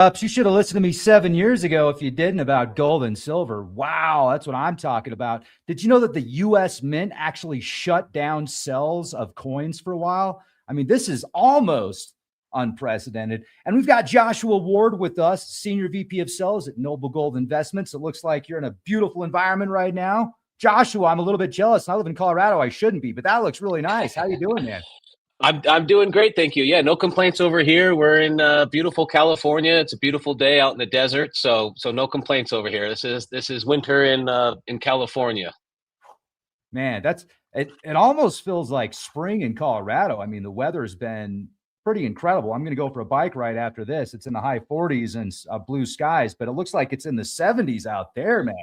You should have listened to me 7 years ago if you didn't about gold and silver. Wow, that's what I'm talking about. Did you know that the US Mint actually shut down sales of coins for a while? I mean, this is almost unprecedented. And we've got Joshua Ward with us, Senior VP of Sales at Noble Gold Investments. It looks like you're in a beautiful environment right now. Joshua, I'm a little bit jealous. I live in Colorado. I shouldn't be, but that looks really nice. How you doing, man? I'm doing great, thank you. Yeah, no complaints over here. We're in beautiful California. It's a beautiful day out in the desert, so no complaints over here. This is winter in California. Man, that's it. It almost feels like spring in Colorado. I mean, the weather's been pretty incredible. I'm going to go for a bike ride after this. It's in the high 40s and blue skies, but it looks like it's in the 70s out there, man.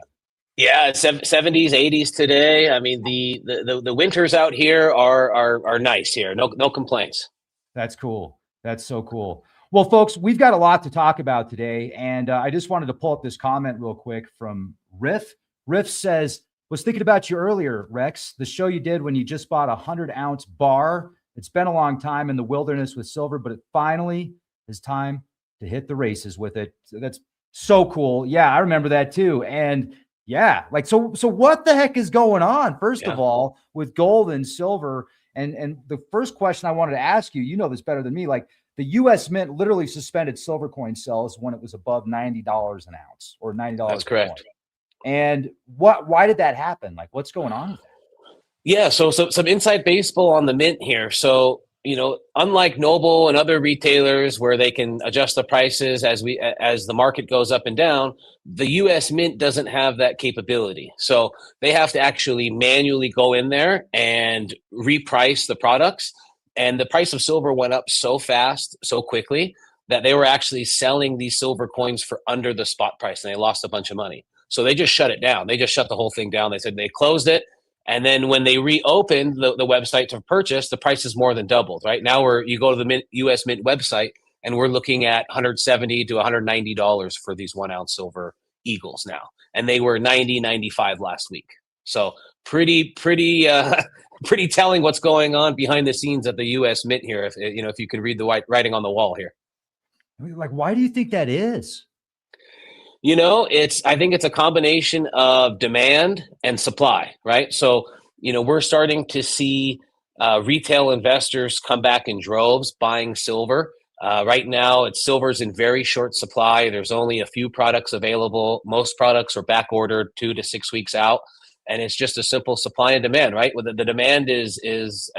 Yeah, it's 70s, 80s today. I mean, the winters out here are nice here. No complaints. That's cool. That's so cool. Well, folks, we've got a lot to talk about today, and I just wanted to pull up this comment real quick from Riff. Riff says, "Was thinking about you earlier, Rex. The show you did when you just bought a 100-ounce bar. It's been a long time in the wilderness with silver, but it finally is time to hit the races with it." So that's so cool. Yeah, I remember that too. And yeah, like so what the heck is going on, first of Yeah. all, with gold and silver? And the first question I wanted to ask you, you know this better than me, like the US Mint literally suspended silver coin sales when it was above $90 an ounce or $90 That's a coin. correct. And why did that happen? Like, what's going on with that? Yeah, so some inside baseball on the mint here. So, unlike Noble and other retailers where they can adjust the prices as the market goes up and down, the US Mint doesn't have that capability. So they have to actually manually go in there and reprice the products. And the price of silver went up so fast, so quickly that they were actually selling these silver coins for under the spot price and they lost a bunch of money. So they just shut it down. They just shut the whole thing down. They said they closed it. And then when they reopened the website to purchase, the price is more than doubled. Right now, you go to the US Mint website, and we're looking at $170 to $190 for these 1 ounce silver Eagles now, and they were 90, 95 last week. So pretty pretty telling what's going on behind the scenes at the US Mint here. If you can read the writing on the wall here. Like, why do you think that is? I think it's a combination of demand and supply, right? So, we're starting to see retail investors come back in droves buying silver. Right now, silver's in very short supply. There's only a few products available. Most products are back ordered 2 to 6 weeks out. And it's just a simple supply and demand, right? Well, the demand is as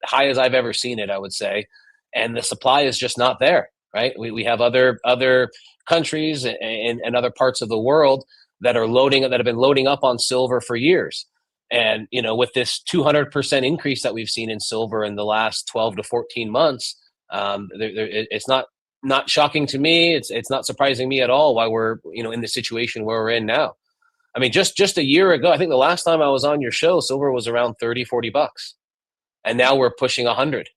high as I've ever seen it, I would say. And the supply is just not there, right? We have other countries and other parts of the world that have been loading up on silver for years. And, with this 200% increase that we've seen in silver in the last 12 to 14 months, it's not shocking to me. It's not surprising me at all why we're, in the situation where we're in now. I mean, just a year ago, I think the last time I was on your show, silver was around 30, $40. And now we're pushing 100,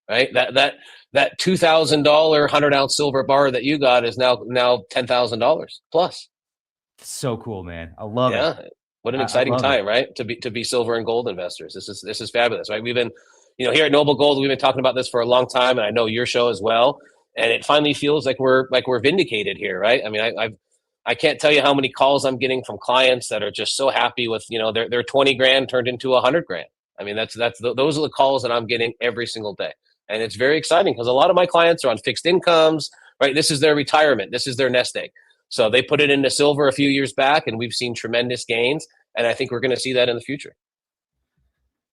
right? That $2,000 100-ounce silver bar that you got is now $10,000 plus. So cool, man. I love Yeah, it. what an I exciting love it. time, right? To be silver and gold investors. This is fabulous, right? We've been, here at Noble Gold, we've been talking about this for a long time, and I know your show as well. And it finally feels like we're vindicated here, right? I mean, I can't tell you how many calls I'm getting from clients that are just so happy with their 20 grand turned into 100 grand. I mean, those are the calls that I'm getting every single day. And it's very exciting because a lot of my clients are on fixed incomes, right? This is their retirement. This is their nest egg. So they put it into silver a few years back, and we've seen tremendous gains. And I think we're going to see that in the future.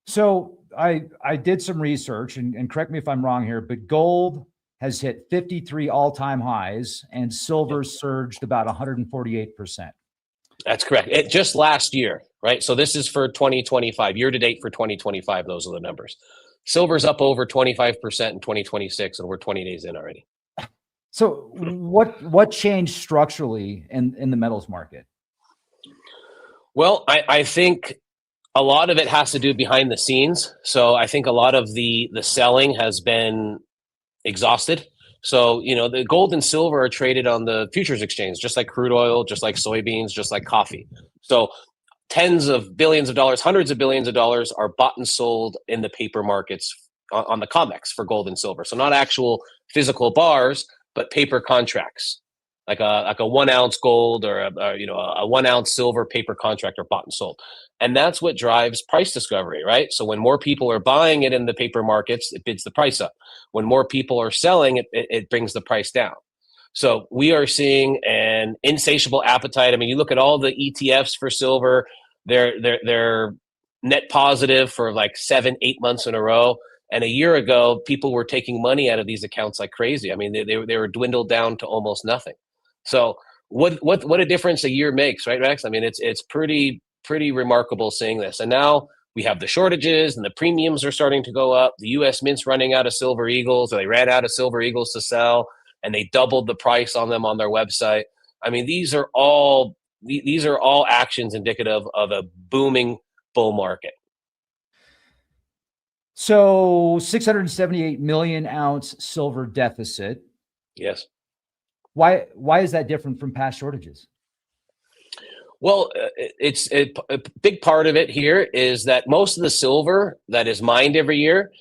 So I did some research, and correct me if I'm wrong here, but gold has hit 53 all-time highs, and silver surged about 148%. That's correct. It just last year, right? So this is for 2025, year to date for 2025. Those are the numbers. Silver's up over 25% in 2026, and we're 20 days in already. So what changed structurally in the metals market? Well, I think a lot of it has to do behind the scenes. So I think a lot of the selling has been exhausted. So, the gold and silver are traded on the futures exchange, just like crude oil, just like soybeans, just like coffee. So tens of billions of dollars, hundreds of billions of dollars are bought and sold in the paper markets on the COMEX for gold and silver. So not actual physical bars, but paper contracts. like a 1 ounce gold or a 1 ounce silver paper contract are bought and sold. And that's what drives price discovery, right? So when more people are buying it in the paper markets, it bids the price up. When more people are selling it, it brings the price down. So we are seeing an insatiable appetite. I mean, you look at all the ETFs for silver, they're net positive for like 7-8 months in a row. And a year ago, people were taking money out of these accounts like crazy. I mean, they were dwindled down to almost nothing. So what a difference a year makes, right, Rex? I mean, it's pretty remarkable seeing this. And now we have the shortages and the premiums are starting to go up. The U.S. Mint's running out of Silver Eagles, or they ran out of Silver Eagles to sell, and they doubled the price on them on their website. I mean, these are all actions indicative of a booming bull market. So 678 million ounce silver deficit. Yes. Why is that different from past shortages? Well, it's a big part of it here is that most of the silver that is mined every year,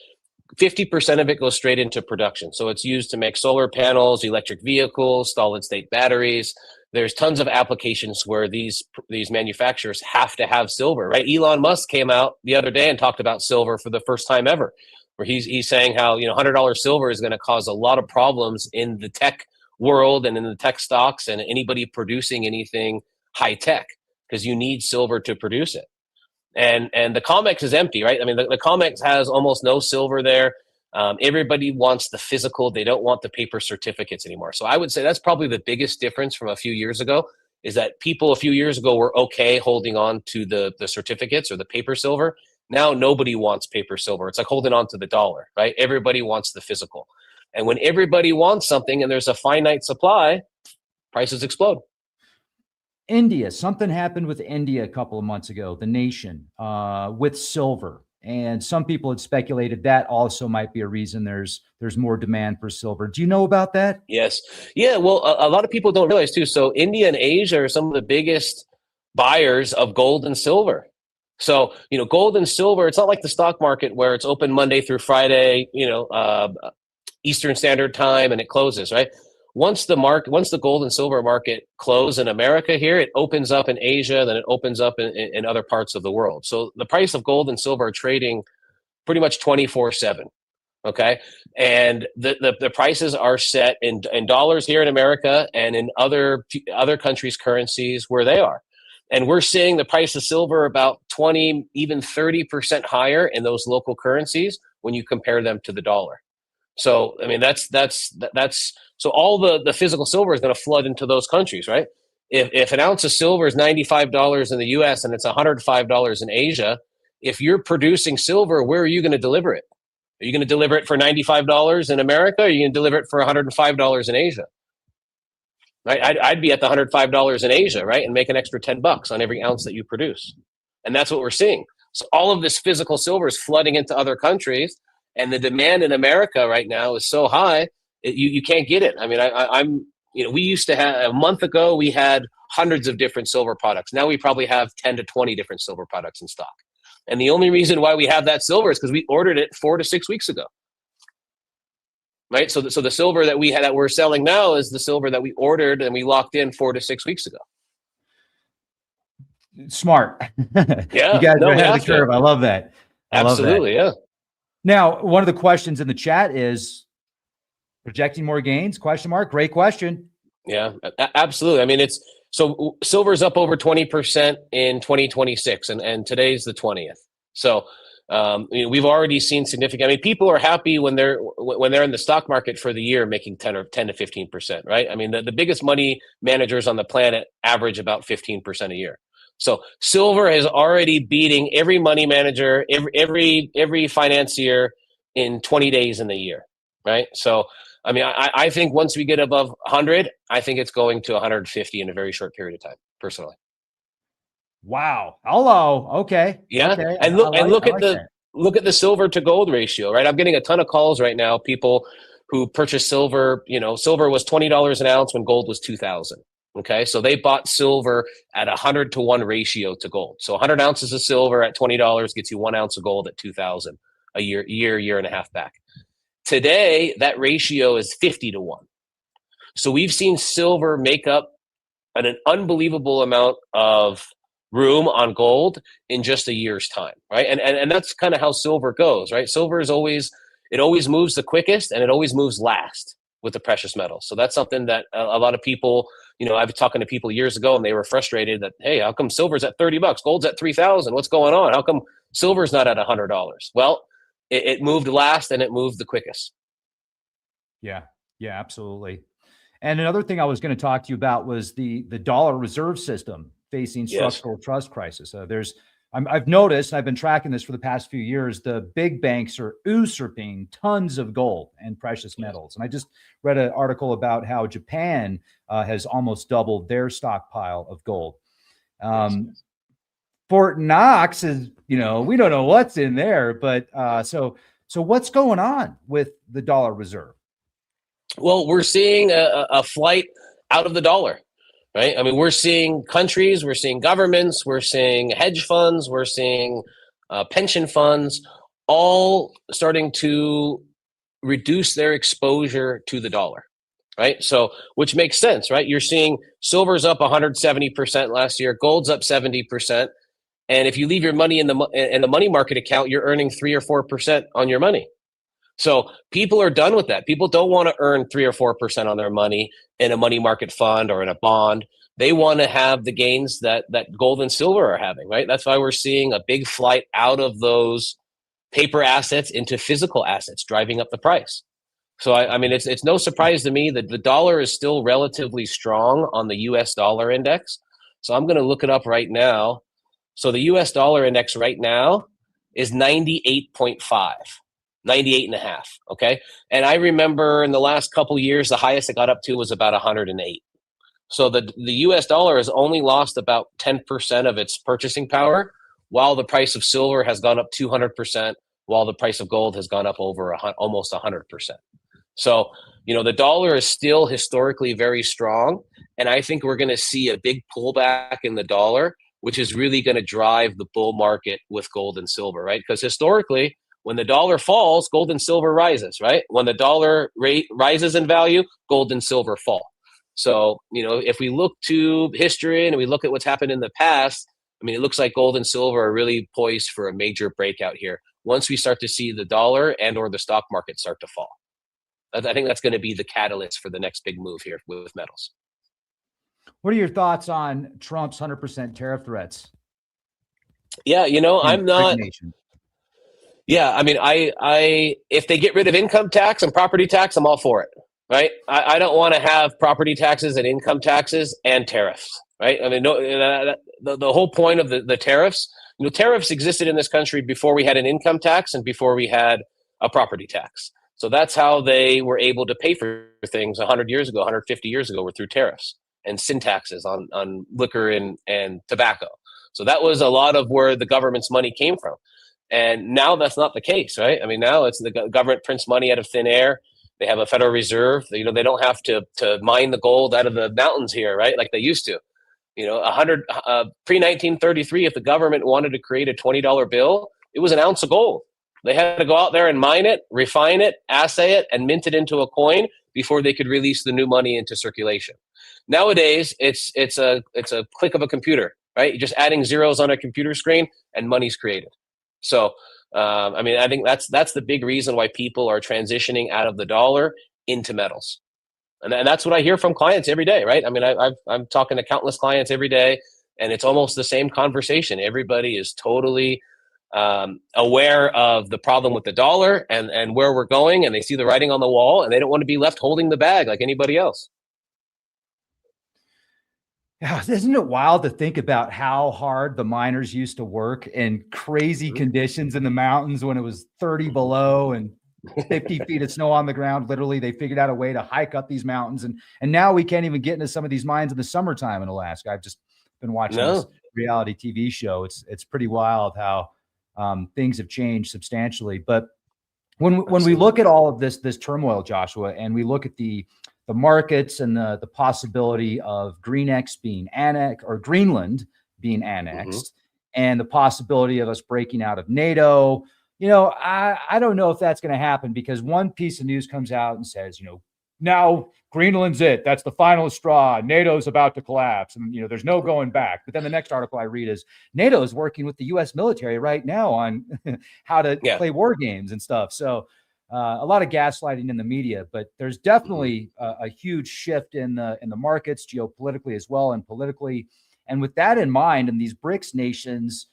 50% of it goes straight into production. So it's used to make solar panels, electric vehicles, solid state batteries. There's tons of applications where these manufacturers have to have silver, right? Elon Musk came out the other day and talked about silver for the first time ever, where he's saying how, $100 silver is going to cause a lot of problems in the tech world and in the tech stocks and anybody producing anything high tech, because you need silver to produce it. And the COMEX is empty, right? I mean, the COMEX has almost no silver there. Everybody wants the physical. They don't want the paper certificates anymore. So I would say that's probably the biggest difference from a few years ago, is that people a few years ago were okay holding on to the certificates or the paper silver. Now nobody wants paper silver. It's like holding on to the dollar, right? Everybody wants the physical. And when everybody wants something and there's a finite supply, prices explode. India, something happened with India a couple of months ago, the nation, with silver. And some people had speculated that also might be a reason there's more demand for silver. Do you know about that? Yes. Yeah. Well, a lot of people don't realize too. So India and Asia are some of the biggest buyers of gold and silver. So, gold and silver, it's not like the stock market where it's open Monday through Friday, Eastern Standard Time, and it closes, right? Once the gold and silver market close in America here, it opens up in Asia, then it opens up in other parts of the world. So the price of gold and silver are trading pretty much 24/7. Okay. And the prices are set in dollars here in America and in other countries' currencies where they are. And we're seeing the price of silver about 20, even 30% higher in those local currencies when you compare them to the dollar. So, I mean, that's so all the physical silver is going to flood into those countries, right? If an ounce of silver is $95 in the US and it's $105 in Asia, if you're producing silver, where are you going to deliver it? Are you going to deliver it for $95 in America? Or are you going to deliver it for $105 in Asia? Right? I'd be at the $105 in Asia, right? And make an extra $10 on every ounce that you produce. And that's what we're seeing. So all of this physical silver is flooding into other countries. And the demand in America right now is so high, you can't get it. I mean, we used to have, a month ago, we had hundreds of different silver products. Now we probably have 10 to 20 different silver products in stock. And the only reason why we have that silver is because we ordered it 4 to 6 weeks ago. Right? So the silver that we had that we're selling now is the silver that we ordered and we locked in 4 to 6 weeks ago. Smart. Yeah. You guys are ahead of the curve. I love that. Absolutely. Yeah. Now, one of the questions in the chat is projecting more gains? Question mark. Great question. Yeah, absolutely. I mean, so silver's up over 20% in 2026, and today's the 20th. So we've already seen significant. I mean, people are happy when they're in the stock market for the year, making 10 to 15%, right? I mean, the biggest money managers on the planet average about 15% a year. So silver is already beating every money manager, every financier in 20 days in the year, right? So, I mean, I think once we get above 100, I think it's going to 150 in a very short period of time, personally. Wow. Hello. Okay. Yeah. Okay. And look at the silver to gold ratio, right? I'm getting a ton of calls right now. People who purchase silver, silver was $20 an ounce when gold was 2,000. Okay. So they bought silver at 100-to-1 ratio to gold. So 100 ounces of silver at $20 gets you 1 ounce of gold at 2,000 a year and a half back. Today, that ratio is 50-to-1. So we've seen silver make up an unbelievable amount of room on gold in just a year's time, right? And that's kind of how silver goes, right? Silver is always, it always moves the quickest and it always moves last with the precious metals. So that's something that a lot of people, I've been talking to people years ago and they were frustrated that, hey, how come silver's at $30? Gold's at 3,000. What's going on? How come silver's not at $100? Well, it moved last and it moved the quickest. Yeah, absolutely. And another thing I was going to talk to you about was the dollar reserve system facing structural trust crisis. I've noticed, and I've been tracking this for the past few years, the big banks are usurping tons of gold and precious metals. And I just read an article about how Japan has almost doubled their stockpile of gold. Fort Knox is, we don't know what's in there, but so what's going on with the dollar reserve? Well, we're seeing a flight out of the dollar. Right. I mean, we're seeing countries, we're seeing governments, we're seeing hedge funds, we're seeing pension funds all starting to reduce their exposure to the dollar. Right. So which makes sense. Right. You're seeing silver's up 170% last year. Gold's up 70%. And if you leave your money in the money market account, you're earning 3 or 4% on your money. So people are done with that. People don't want to earn 3 or 4% on their money in a money market fund or in a bond. They want to have the gains that gold and silver are having, right? That's why we're seeing a big flight out of those paper assets into physical assets, driving up the price. So I mean, it's no surprise to me that the dollar is still relatively strong on the US dollar index. So I'm going to look it up right now. So the US dollar index right now is 98.5. 98.5. Okay. And I remember in the last couple of years, the highest it got up to was about 108. So the US dollar has only lost about 10% of its purchasing power, while the price of silver has gone up 200%, while the price of gold has gone up over almost 100%. So, the dollar is still historically very strong. And I think we're going to see a big pullback in the dollar, which is really going to drive the bull market with gold and silver, right? Because historically, when the dollar falls, gold and silver rises, right? When the dollar rate rises in value, gold and silver fall. So, if we look to history and we look at what's happened in the past, I mean, it looks like gold and silver are really poised for a major breakout here once we start to see the dollar and or the stock market start to fall. I think that's going to be the catalyst for the next big move here with metals. What are your thoughts on Trump's 100% tariff threats? Yeah, I'm not. Yeah, I mean, I if they get rid of income tax and property tax, I'm all for it, right? I don't want to have property taxes and income taxes and tariffs, right? I mean, the whole point of the tariffs, tariffs existed in this country before we had an income tax and before we had a property tax. So that's how they were able to pay for things 100 years ago, 150 years ago, were through tariffs and sin taxes on liquor and tobacco. So that was a lot of where the government's money came from. And now that's not the case, right? I mean, now it's the government prints money out of thin air. They have a Federal Reserve. They don't have to mine the gold out of the mountains here, right? Like they used to. Pre-1933, if the government wanted to create a $20 bill, it was an ounce of gold. They had to go out there and mine it, refine it, assay it, and mint it into a coin before they could release the new money into circulation. Nowadays, it's a click of a computer, right? You're just adding zeros on a computer screen and money's created. So, I mean, I think that's the big reason why people are transitioning out of the dollar into metals. And that's what I hear from clients every day, right? I mean, I'm talking to countless clients every day, and it's almost the same conversation. Everybody is totally aware of the problem with the dollar and where we're going, and they see the writing on the wall, and they don't want to be left holding the bag like anybody else. Yeah, isn't it wild to think about how hard the miners used to work in crazy conditions in the mountains when it was 30 below and 50 feet of snow on the ground? Literally, they figured out a way to hike up these mountains. And now we can't even get into some of these mines in the summertime in Alaska. I've just been watching this reality TV show. It's pretty wild how things have changed substantially. But when we look at all of this turmoil, Joshua, and we look at the markets and the possibility of Greenland being annexed, and the possibility of us breaking out of NATO, I don't know if that's going to happen, because one piece of news comes out and says, now Greenland's it. That's the final straw. NATO's about to collapse, and there's no going back. But then the next article I read is NATO is working with the U.S. military right now on how to play war games and stuff. So a lot of gaslighting in the media, but there's definitely a huge shift in the markets geopolitically as well and politically. And with that in mind, and these BRICS nations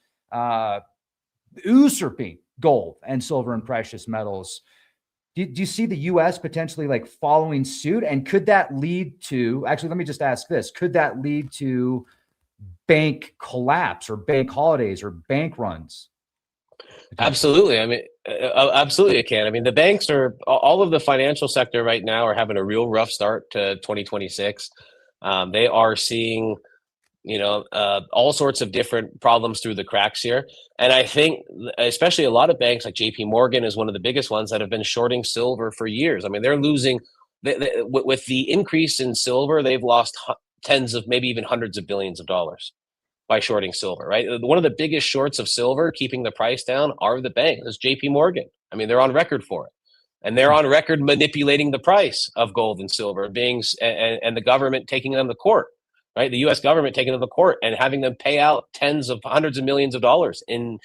usurping gold and silver and precious metals. Do you see the U.S. potentially like following suit? And could that lead to, actually, let me just ask this, could that lead to bank collapse or bank holidays or bank runs? Absolutely. I mean, absolutely it can. I mean, the banks all of the financial sector right now are having a real rough start to 2026. They are seeing all sorts of different problems through the cracks here. And I think especially a lot of banks like JP Morgan is one of the biggest ones that have been shorting silver for years. I mean, they're losing with the increase in silver, they've lost tens of, maybe even hundreds of billions of dollars by shorting silver, right? One of the biggest shorts of silver, keeping the price down, are the banks. It's JP Morgan. I mean, they're on record for it. And they're on record manipulating the price of gold and silver, and the government taking them to court. Right, the U.S. government taking them to court and having them pay out tens of hundreds of millions of dollars in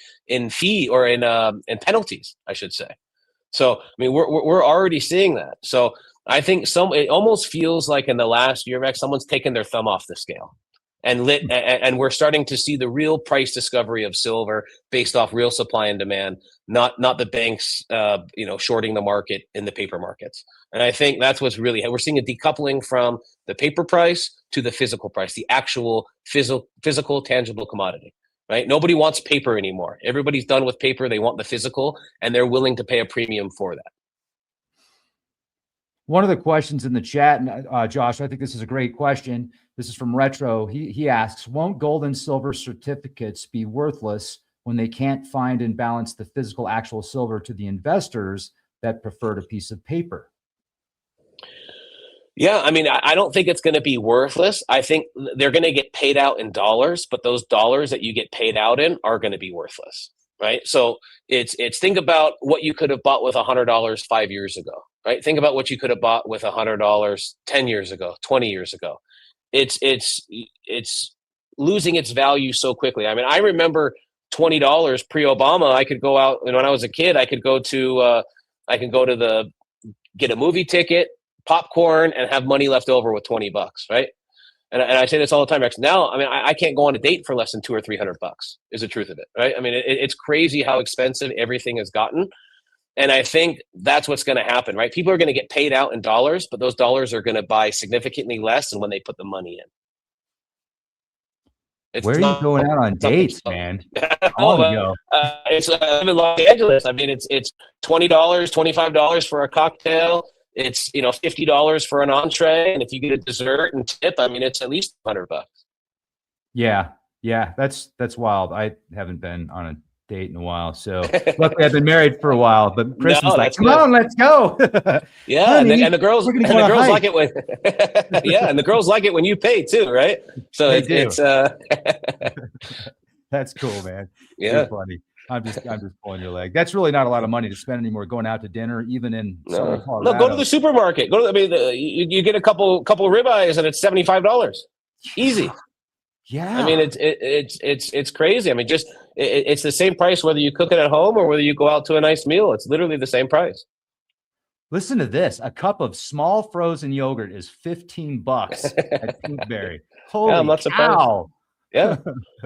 fee or in penalties, I should say. So, I mean, we're already seeing that. So, I think it almost feels like in the last year, Max, someone's taken their thumb off the scale, and we're starting to see the real price discovery of silver based off real supply and demand, not the banks, shorting the market in the paper markets. And I think that's what's really, we're seeing a decoupling from the paper price to the physical price, the actual physical tangible commodity, right? Nobody wants paper anymore. Everybody's done with paper. They want the physical, and they're willing to pay a premium for that. One of the questions in the chat, and Josh, I think this is a great question. This is from Retro. He asks, won't gold and silver certificates be worthless when they can't find and balance the physical actual silver to the investors that preferred a piece of paper? Yeah, I mean, I don't think it's going to be worthless. I think they're going to get paid out in dollars, but those dollars that you get paid out in are going to be worthless, right? So it's think about what you could have bought with $100 5 years ago, right? Think about what you could have bought with $100 10 years ago, 20 years ago. It's losing its value so quickly. I mean, I remember $20 pre-Obama. I could go out, and when I was a kid, I could go to get a movie ticket, popcorn, and have money left over with $20, right? And I say this all the time, Rex. Now, I mean, I can't go on a date for less than $200 or $300 is the truth of it, right? I mean, it's crazy how expensive everything has gotten. And I think that's what's going to happen, right? People are going to get paid out in dollars, but those dollars are going to buy significantly less than when they put the money in. Where are you going out on dates, man? It's I'm in Los Angeles. I mean, it's $20, $25 for a cocktail. It's $50 for an entree, and if you get a dessert and tip, I mean, it's at least $100. Yeah, that's wild. I haven't been on a date in a while, so luckily I've been married for a while. But Kristen's like, "Come on, let's go." Yeah, honey, and the girls like it when and the girls like it when you pay too, right? So it's that's cool, man. Yeah, you're funny. I'm just pulling your leg. That's really not a lot of money to spend anymore going out to dinner, even in Southern Colorado. No, go to the supermarket. You get a couple ribeyes and it's $75. Easy. Yeah. I mean, it's crazy. I mean, it's the same price whether you cook it at home or whether you go out to a nice meal. It's literally the same price. Listen to this. A cup of small frozen yogurt is $15 at Pinkberry. Holy I'm not surprised. cow. Yeah.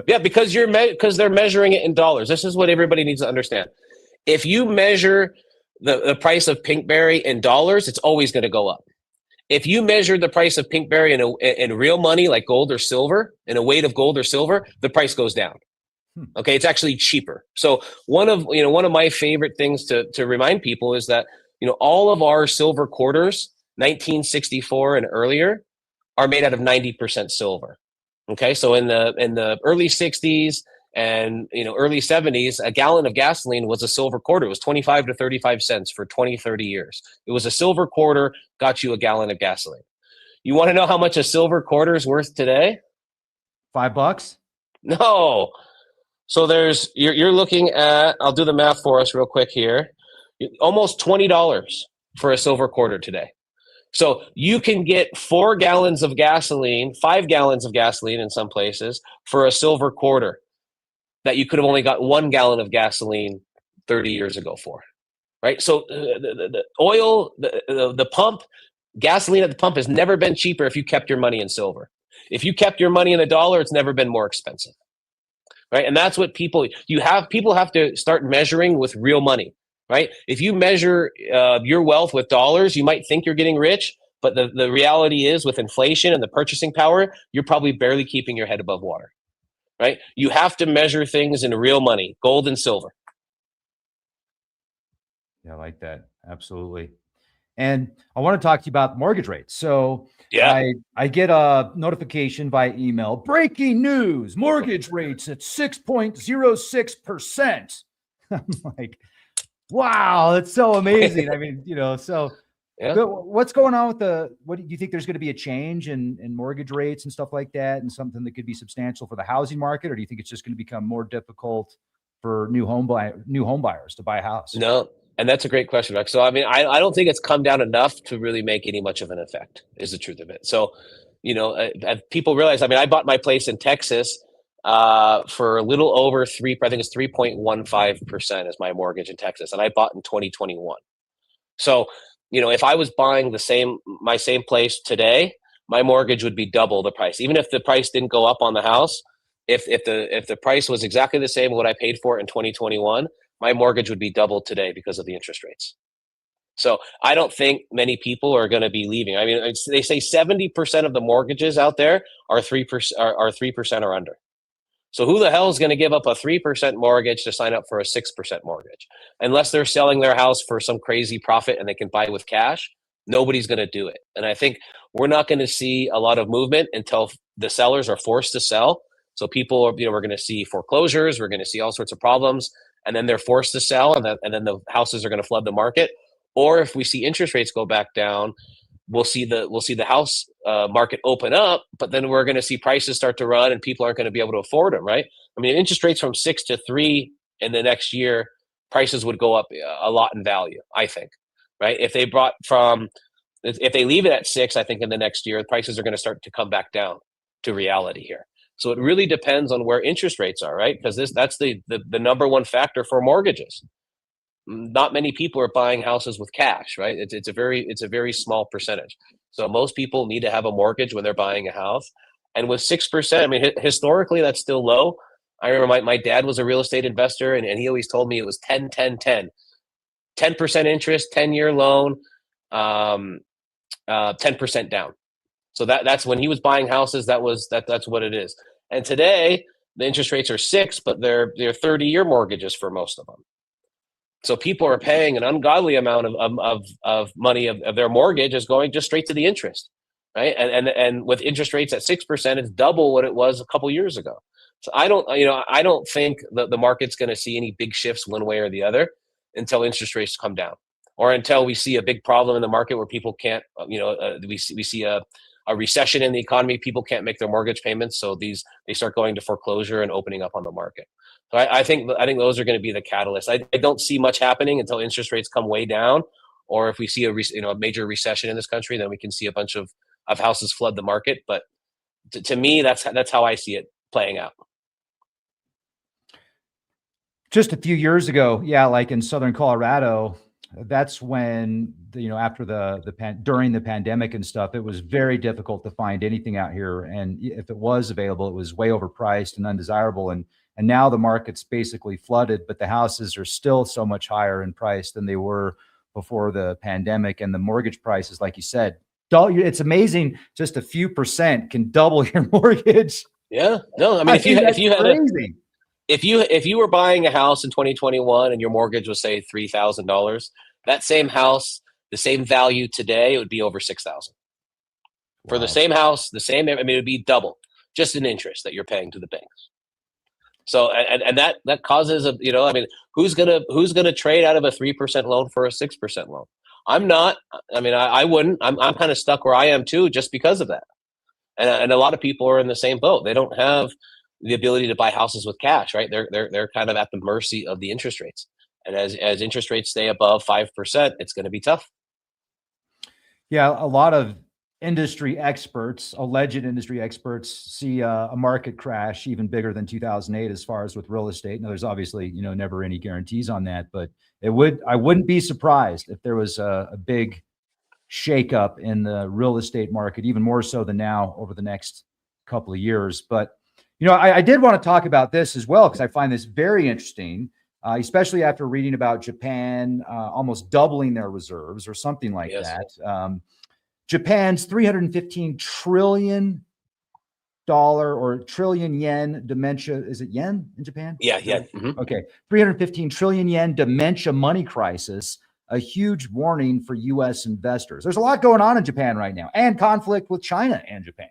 Yeah, because they're measuring it in dollars. This is what everybody needs to understand. If you measure the price of Pinkberry in dollars, it's always going to go up. If you measure the price of Pinkberry in real money, like gold or silver, in a weight of gold or silver, the price goes down. Okay, it's actually cheaper. So one of my favorite things to remind people is that all of our silver quarters, 1964 and earlier, are made out of 90% silver. Okay, so in the early 60s and early 70s, a gallon of gasoline was a silver quarter. It was 25 to 35 cents for 20, 30 years. It was a silver quarter, got you a gallon of gasoline. You want to know how much a silver quarter is worth today? $5? No. So you're looking at, I'll do the math for us real quick here, almost $20 for a silver quarter today. So you can get 4 gallons of gasoline, 5 gallons of gasoline in some places for a silver quarter that you could have only got 1 gallon of gasoline 30 years ago for, right? So the oil, the pump, gasoline at the pump has never been cheaper if you kept your money in silver. If you kept your money in a dollar, it's never been more expensive, right? And that's what people have to start measuring with real money, right? If you measure your wealth with dollars, you might think you're getting rich, but the reality is with inflation and the purchasing power, you're probably barely keeping your head above water, right? You have to measure things in real money, gold and silver. Yeah, I like that. Absolutely. And I want to talk to you about mortgage rates. So Yeah. I get a notification by email, breaking news, mortgage rates at 6.06%. I'm like, wow, that's so amazing. I mean, so Yeah. what's going on with what do you think there's going to be a change in mortgage rates and stuff like that, and something that could be substantial for the housing market? Or do you think it's just going to become more difficult for new home buyers to buy a house? No, and that's a great question, Rex. So, I mean, I don't think it's come down enough to really make any much of an effect, is the truth of it. So, people realize, I mean, I bought my place in Texas for a little over I think it's 3.15% is my mortgage in Texas. And I bought in 2021. So, if I was buying my same place today, my mortgage would be double the price. Even if the price didn't go up on the house, if the price was exactly the same what I paid for in 2021, my mortgage would be double today because of the interest rates. So I don't think many people are going to be leaving. I mean, they say 70% of the mortgages out there are 3% are 3% or under. So who the hell is going to give up a 3% mortgage to sign up for a 6% mortgage? Unless they're selling their house for some crazy profit and they can buy with cash, nobody's going to do it. And I think we're not going to see a lot of movement until the sellers are forced to sell. So people are, we're going to see foreclosures, we're going to see all sorts of problems, and then they're forced to sell, and then the houses are going to flood the market. Or if we see interest rates go back down, we'll see the house market open up, but then we're going to see prices start to run, and people aren't going to be able to afford them, right? I mean, interest rates from 6 to 3 in the next year, prices would go up a lot in value, I think, right? If they leave it at 6, I think in the next year, the prices are going to start to come back down to reality here. So it really depends on where interest rates are, right? Because that's the number one factor for mortgages. Not many people are buying houses with cash, right? It's a very small percentage. So most people need to have a mortgage when they're buying a house. And with 6%, I mean, historically, that's still low. I remember my dad was a real estate investor, and he always told me it was 10, 10, 10. 10% interest, 10-year loan, 10% down. So that's when he was buying houses, that's what it is. And today, the interest rates are 6, but they're 30-year mortgages for most of them. So people are paying an ungodly amount of money of their mortgage is going just straight to the interest, right? And with interest rates at 6%, it's double what it was a couple years ago. So I don't think the market's going to see any big shifts one way or the other until interest rates come down, or until we see a big problem in the market where people can't, we see a recession in the economy, people can't make their mortgage payments, so they start going to foreclosure and opening up on the market. So I think those are going to be the catalysts. I don't see much happening until interest rates come way down, or if we see a major recession in this country, then we can see a bunch of houses flood the market. But to me, that's how I see it playing out. Just a few years ago, yeah, like in Southern Colorado, that's when after during the pandemic and stuff, it was very difficult to find anything out here, and if it was available, it was way overpriced and undesirable. And now the market's basically flooded, but the houses are still so much higher in price than they were before the pandemic. And the mortgage prices, like you said, it's amazing. Just a few percent can double your mortgage. Yeah, no, I mean, if you were buying a house in 2021 and your mortgage was say $3,000, that same house, the same value today, it would be over $6,000. Wow. For the same house, I mean, it would be double just in interest that you're paying to the banks. So, and that causes I mean, who's gonna trade out of a 3% loan for a 6% loan? I'm not. I mean, I wouldn't. I'm kind of stuck where I am too, just because of that. And a lot of people are in the same boat. They don't have the ability to buy houses with cash, right? They're kind of at the mercy of the interest rates. And as interest rates stay above 5%, it's going to be tough. Yeah, a lot of industry experts, alleged industry experts, see a market crash even bigger than 2008 as far as with real estate. Now, there's obviously, never any guarantees on that, but I wouldn't be surprised if there was a big shakeup in the real estate market, even more so than now over the next couple of years. But, I did want to talk about this as well, because I find this very interesting, especially after reading about Japan almost doubling their reserves or something like Yes. that. Japan's $315 trillion or trillion yen dementia. Is it yen in Japan? Yeah, yeah. Mm-hmm. Okay. 315 trillion yen dementia money crisis, a huge warning for U.S. investors. There's a lot going on in Japan right now, and conflict with China and Japan.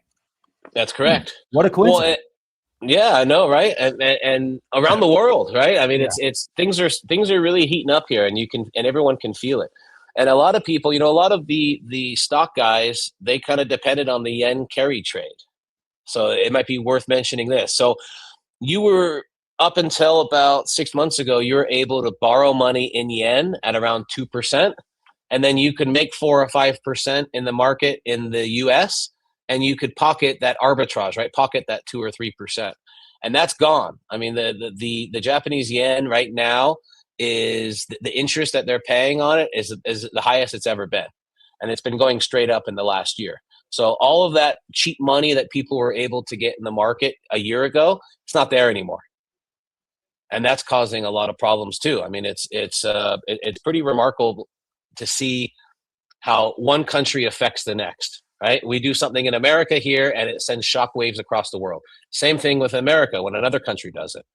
That's correct. What a coincidence. Yeah, I know, right? And around the world, right? I mean, it's things are really heating up here, and everyone can feel it. And a lot of people, a lot of the stock guys, they kind of depended on the yen carry trade. So it might be worth mentioning this. So you were, up until about 6 months ago, you were able to borrow money in yen at around 2%, and then you could make 4 or 5% in the market in the US, and you could pocket that arbitrage, right? Pocket that 2 or 3%. And that's gone. I mean, the Japanese yen right now is the interest that they're paying on it is the highest it's ever been. And it's been going straight up in the last year. So all of that cheap money that people were able to get in the market a year ago, it's not there anymore. And that's causing a lot of problems too. I mean, it's pretty remarkable to see how one country affects the next, right? We do something in America here and it sends shockwaves across the world. Same thing with America when another country does it.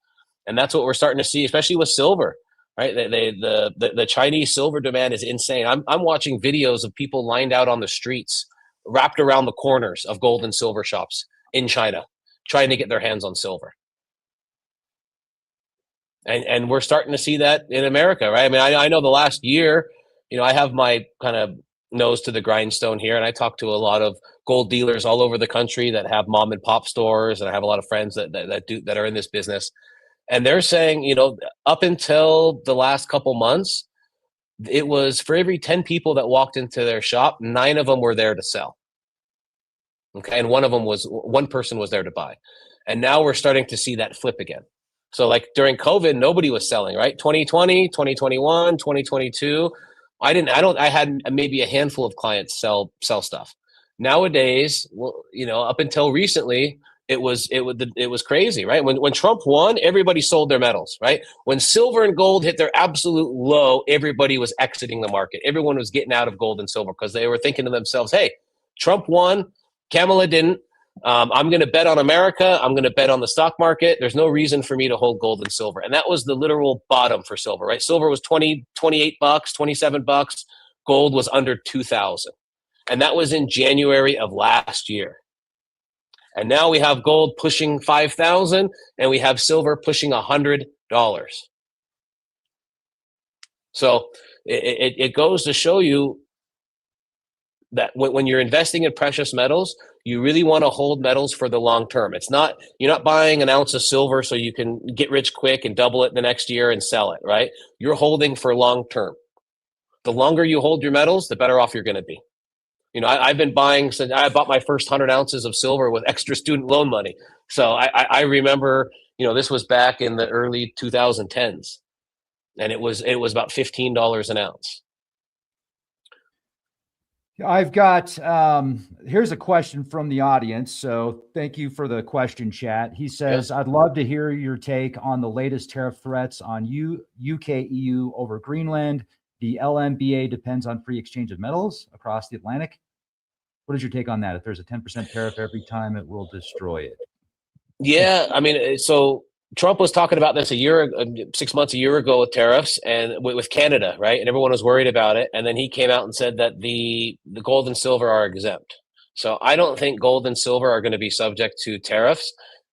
And that's what we're starting to see, especially with silver, right? The Chinese silver demand is insane. I'm watching videos of people lined out on the streets, wrapped around the corners of gold and silver shops in China, trying to get their hands on silver. And we're starting to see that in America, right? I mean, I know the last year, I have my kind of nose to the grindstone here, and I talk to a lot of gold dealers all over the country that have mom and pop stores, and I have a lot of friends that are in this business, and they're saying, up until the last couple months, it was for every 10 people that walked into their shop, 9 of them were there to sell. Okay, and one person was there to buy, and now we're starting to see that flip again. So like during COVID, nobody was selling, right? 2020, 2021, 2022. I had maybe a handful of clients sell stuff. Nowadays, well, up until recently, it was crazy, right? When Trump won, everybody sold their metals, right? When silver and gold hit their absolute low, everybody was exiting the market. Everyone was getting out of gold and silver because they were thinking to themselves, hey, Trump won, Kamala didn't. I'm going to bet on America. I'm going to bet on the stock market. There's no reason for me to hold gold and silver. And that was the literal bottom for silver, right? Silver was 28 bucks, 27 bucks. Gold was under 2,000. And that was in January of last year. And now we have gold pushing 5,000 and we have silver pushing $100. So it goes to show you that when you're investing in precious metals, you really want to hold metals for the long term. You're not buying an ounce of silver so you can get rich quick and double it the next year and sell it, right? You're holding for long term. The longer you hold your metals, the better off you're going to be. I've been buying since I bought my first 100 ounces of silver with extra student loan money. So I remember, this was back in the early 2010s, and it was about $15 an ounce. I've got, here's a question from the audience. So thank you for the question, chat. He says, I'd love to hear your take on the latest tariff threats on UK, EU over Greenland. The LMBA depends on free exchange of metals across the Atlantic. What is your take on that? If there's a 10% tariff every time, it will destroy it. Yeah, I mean, so Trump was talking about this 6 months, a year ago with tariffs and with Canada, right? And everyone was worried about it. And then he came out and said that the gold and silver are exempt. So I don't think gold and silver are going to be subject to tariffs.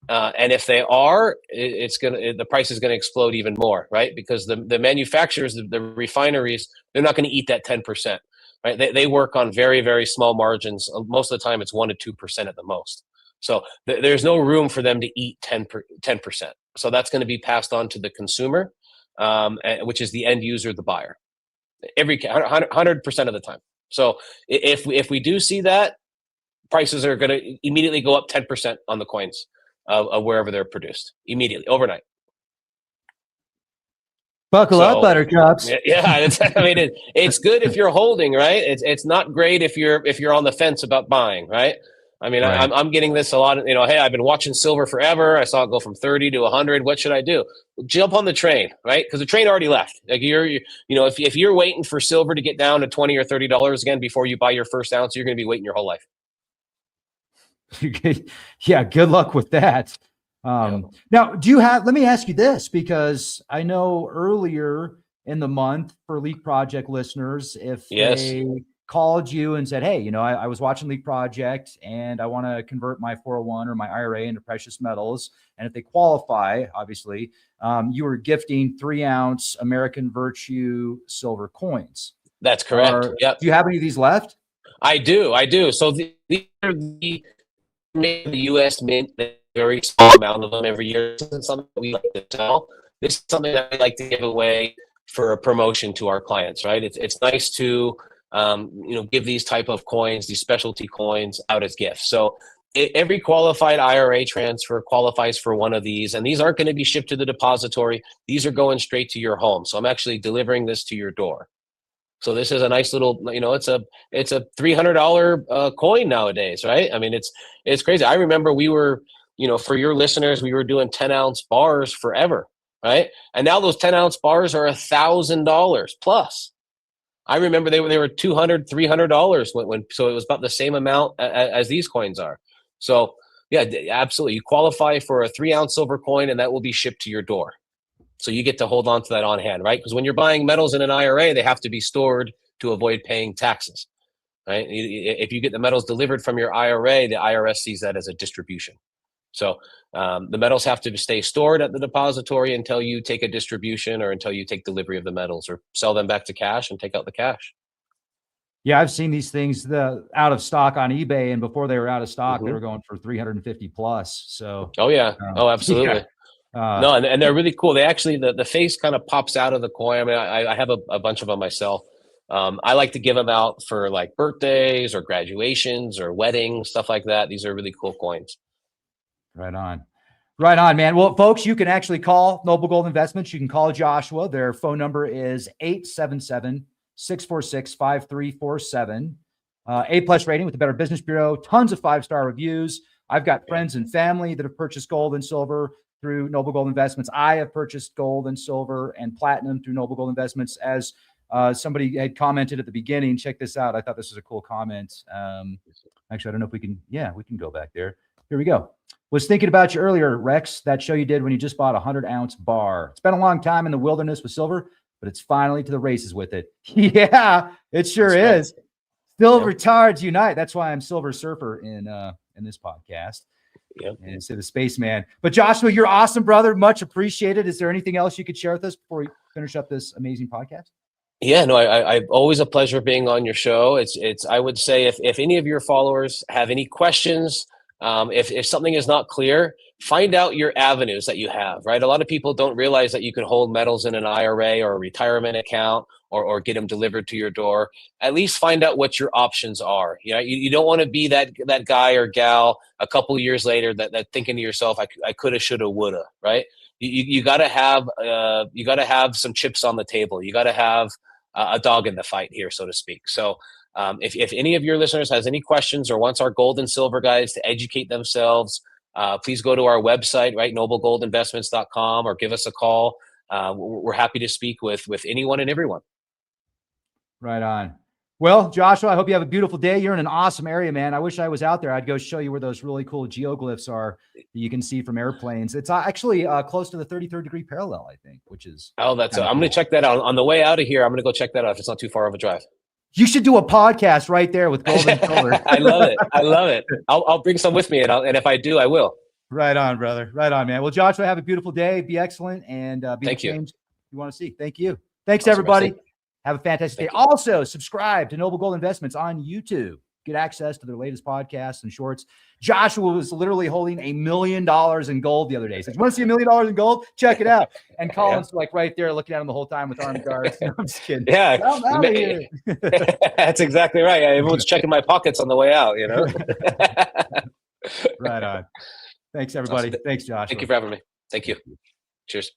And if they are, the price is going to explode even more, right? Because the manufacturers, the refineries, they're not going to eat that 10%, right? They work on very, very small margins. Most of the time, it's 1% to 2% at the most. So there's no room for them to eat 10%. So that's going to be passed on to the consumer, which is the end user, the buyer, 100% of the time. So if we do see that, prices are going to immediately go up 10% on the coins of wherever they're produced immediately overnight. Buckle up, buttercups. Yeah, I mean, it's good if you're holding, right? It's not great if you're on the fence about buying, right? I mean, Right. I'm getting this a lot. Hey, I've been watching silver forever. I saw it go from 30 to 100. What should I do? Jump on the train, right? Because the train already left. Like if you're waiting for silver to get down to $20 or $30 again before you buy your first ounce, you're going to be waiting your whole life. Yeah, good luck with that. Now, let me ask you this, because I know earlier in the month for Leak Project listeners, if they called you and said, hey, I was watching Leak Project and I want to convert my 401 or my IRA into precious metals. And if they qualify, obviously, you were gifting 3-ounce American Virtue silver coins. That's correct. Yep. Do you have any of these left? I do. So these are the U.S. Mint, very small amount of them every year. This isn't something that we like to sell. This is something that we like to give away for a promotion to our clients, right? It's nice to give these type of coins, these specialty coins, out as gifts. So every qualified IRA transfer qualifies for one of these, and these aren't going to be shipped to the depository. These are going straight to your home. So I'm actually delivering this to your door. So this is a nice little, it's a $300 coin nowadays, right? I mean, it's crazy. I remember we were, for your listeners, we were doing 10-ounce bars forever, right? And now those 10-ounce bars are $1,000 plus. I remember they were $200, $300 when so it was about the same amount as these coins are. So yeah, absolutely, you qualify for a 3-ounce silver coin, and that will be shipped to your door. So you get to hold on to that on hand, right? Because when you're buying metals in an IRA, they have to be stored to avoid paying taxes, right? If you get the metals delivered from your IRA, the IRS sees that as a distribution. So the metals have to stay stored at the depository until you take a distribution or until you take delivery of the metals or sell them back to cash and take out the cash. Yeah, I've seen these things out of stock on eBay, and before they were out of stock, they were going for 350 plus. So, oh yeah, absolutely. Yeah. No, and they're really cool. They actually, the face kind of pops out of the coin. I mean, I have a bunch of them myself. I like to give them out for like birthdays or graduations or weddings, stuff like that. These are really cool coins. Right on. Right on, man. Well, folks, you can actually call Noble Gold Investments. You can call Joshua. Their phone number is 877-646-5347. A+ rating with the Better Business Bureau. Tons of 5-star reviews. I've got friends and family that have purchased gold and silver through Noble Gold Investments. I have purchased gold and silver and platinum through Noble Gold Investments. As somebody had commented at the beginning, check this out. I thought this was a cool comment. Actually, I don't know if we can go back there. Here we go. Was thinking about you earlier, Rex, that show you did when you just bought a 100-ounce bar. It's been a long time in the wilderness with silver, but it's finally to the races with it. Yeah, it sure is. Silver Tards unite. That's why I'm Silver Surfer in this podcast. Yep. And so the spaceman. But Joshua, you're awesome, brother. Much appreciated. Is there anything else you could share with us before we finish up this amazing podcast? Yeah, no, I always a pleasure being on your show. It's I would say if any of your followers have any questions, if something is not clear, find out your avenues that you have, right? A lot of people don't realize that you can hold metals in an IRA or a retirement account or get them delivered to your door. At least find out what your options are. You don't want to be that guy or gal a couple of years later that thinking to yourself, I coulda, shoulda, woulda, right? You got to have some chips on the table. You got to have a dog in the fight here, so to speak. So if any of your listeners has any questions or wants our gold and silver guys to educate themselves, please go to our website, right, noblegoldinvestments.com, or give us a call. We're happy to speak with anyone and everyone. Right on. Well, Joshua, I hope you have a beautiful day. You're in an awesome area, man. I wish I was out there. I'd go show you where those really cool geoglyphs are that you can see from airplanes. It's actually close to the 33rd degree parallel, I think, which is. Oh, I'm going to check that out. On the way out of here, I'm going to go check that out if it's not too far of a drive. You should do a podcast right there with gold and silver. I love it. I'll bring some with me, and if I do, I will. Right on, brother. Right on, man. Well, Joshua, have a beautiful day. Be excellent, and be Thank the you. change you want to see. Thank you. Thanks, Awesome, everybody. Rusty. Have a fantastic day. Thank you. Also, subscribe to Noble Gold Investments on YouTube. get access to their latest podcasts and shorts. Joshua was literally holding $1 million in gold the other day. He said, "You want to see $1 million in gold? Check it out." And Colin's like right there looking at him the whole time with armed guards. No, I'm just kidding. Yeah, I'm out of here. That's exactly right. Everyone's checking my pockets on the way out, Right on. Thanks, everybody. Awesome. Thanks, Joshua. Thank you for having me. Thank you. Cheers.